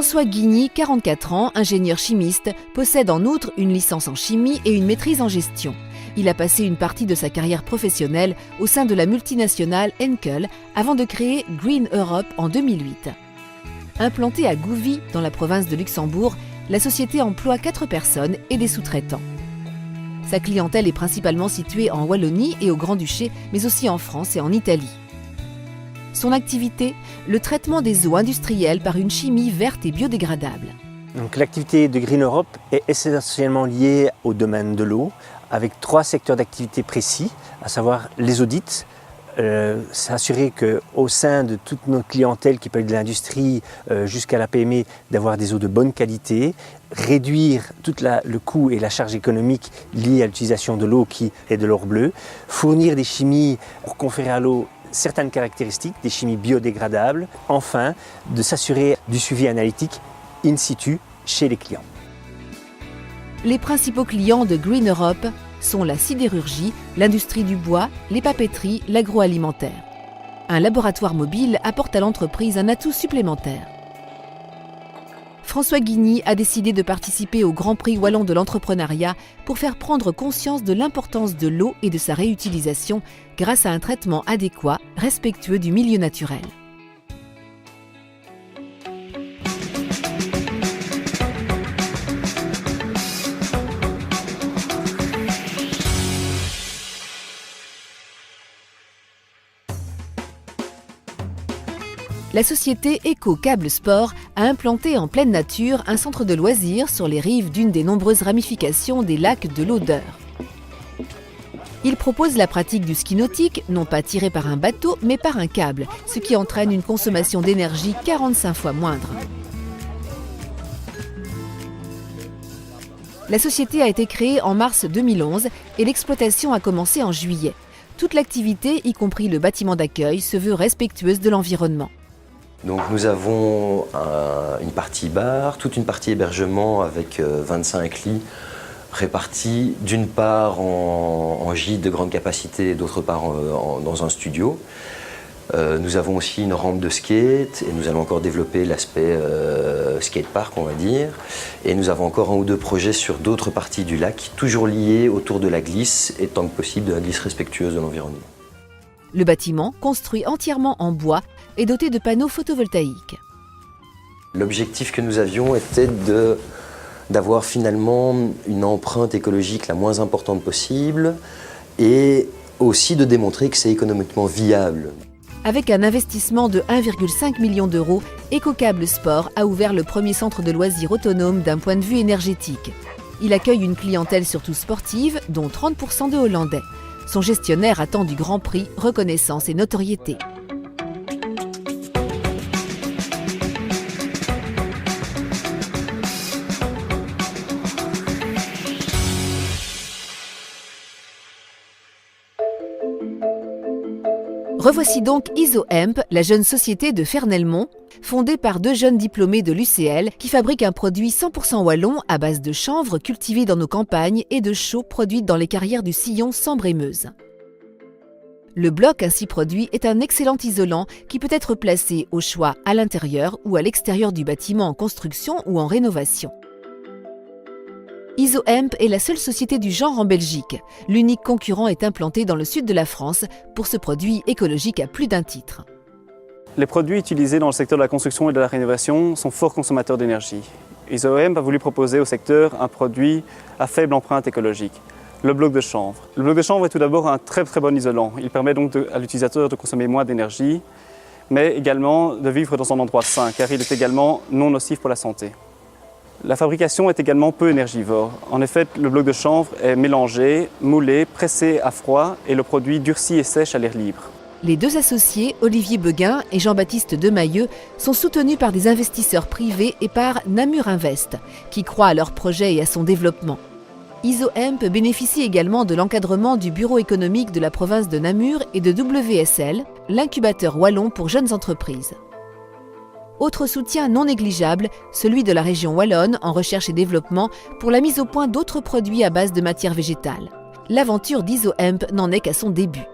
François Guigny, 44 ans, ingénieur chimiste, possède en outre une licence en chimie et une maîtrise en gestion. Il a passé une partie de sa carrière professionnelle au sein de la multinationale Henkel avant de créer Green Europe en 2008. Implantée à Gouvy, dans la province de Luxembourg, la société emploie 4 personnes et des sous-traitants. Sa clientèle est principalement située en Wallonie et au Grand-Duché, mais aussi en France et en Italie. Son activité, le traitement des eaux industrielles par une chimie verte et biodégradable. Donc, l'activité de Green Europe est essentiellement liée au domaine de l'eau, avec 3 secteurs d'activité précis, à savoir les audits, s'assurer qu'au sein de toute notre clientèle, qui peut être de l'industrie jusqu'à la PME, d'avoir des eaux de bonne qualité, réduire tout le coût et la charge économique liée à l'utilisation de l'eau qui est de l'or bleu, fournir des chimies pour conférer à l'eau certaines caractéristiques, des chimies biodégradables, enfin de s'assurer du suivi analytique in situ chez les clients. Les principaux clients de Green Europe sont la sidérurgie, l'industrie du bois, les papeteries, l'agroalimentaire. Un laboratoire mobile apporte à l'entreprise un atout supplémentaire. François Guigny a décidé de participer au Grand Prix Wallon de l'entrepreneuriat pour faire prendre conscience de l'importance de l'eau et de sa réutilisation grâce à un traitement adéquat, respectueux du milieu naturel. La société Eco-Cable Sport a implanté en pleine nature un centre de loisirs sur les rives d'une des nombreuses ramifications des lacs de l'Odeur. Il propose la pratique du ski nautique, non pas tiré par un bateau, mais par un câble, ce qui entraîne une consommation d'énergie 45 fois moindre. La société a été créée en mars 2011 et l'exploitation a commencé en juillet. Toute l'activité, y compris le bâtiment d'accueil, se veut respectueuse de l'environnement. Donc nous avons une partie bar, toute une partie hébergement avec 25 lits répartis d'une part en gîte de grande capacité et d'autre part dans un studio. Nous avons aussi une rampe de skate et nous allons encore développer l'aspect skatepark, on va dire. Et nous avons encore 1 ou 2 projets sur d'autres parties du lac, toujours liés autour de la glisse et tant que possible de la glisse respectueuse de l'environnement. Le bâtiment, construit entièrement en bois, est doté de panneaux photovoltaïques. L'objectif que nous avions était d'avoir finalement une empreinte écologique la moins importante possible et aussi de démontrer que c'est économiquement viable. Avec un investissement de 1,5 million d'euros, Eco-Cable Sport a ouvert le premier centre de loisirs autonome d'un point de vue énergétique. Il accueille une clientèle surtout sportive, dont 30% de Hollandais. Son gestionnaire attend du Grand Prix, reconnaissance et notoriété. Revoici donc IsoHemp, la jeune société de Fernelmont, fondée par 2 jeunes diplômés de l'UCL qui fabriquent un produit 100% wallon à base de chanvre cultivé dans nos campagnes et de chaux produites dans les carrières du Sillon, Sambre et Meuse. Le bloc ainsi produit est un excellent isolant qui peut être placé au choix à l'intérieur ou à l'extérieur du bâtiment en construction ou en rénovation. IsoHemp est la seule société du genre en Belgique. L'unique concurrent est implanté dans le sud de la France pour ce produit écologique à plus d'un titre. Les produits utilisés dans le secteur de la construction et de la rénovation sont forts consommateurs d'énergie. IsoHemp a voulu proposer au secteur un produit à faible empreinte écologique, le bloc de chanvre. Le bloc de chanvre est tout d'abord un très bon isolant. Il permet donc à l'utilisateur de consommer moins d'énergie, mais également de vivre dans un endroit sain, car il est également non nocif pour la santé. La fabrication est également peu énergivore. En effet, le bloc de chanvre est mélangé, moulé, pressé à froid et le produit durci et sèche à l'air libre. Les 2 associés, Olivier Beguin et Jean-Baptiste Demailleux, sont soutenus par des investisseurs privés et par Namur Invest, qui croient à leur projet et à son développement. IsoHemp bénéficie également de l'encadrement du bureau économique de la province de Namur et de WSL, l'incubateur wallon pour jeunes entreprises. Autre soutien non négligeable, celui de la région wallonne en recherche et développement pour la mise au point d'autres produits à base de matières végétales. L'aventure d'IsoHemp n'en est qu'à son début.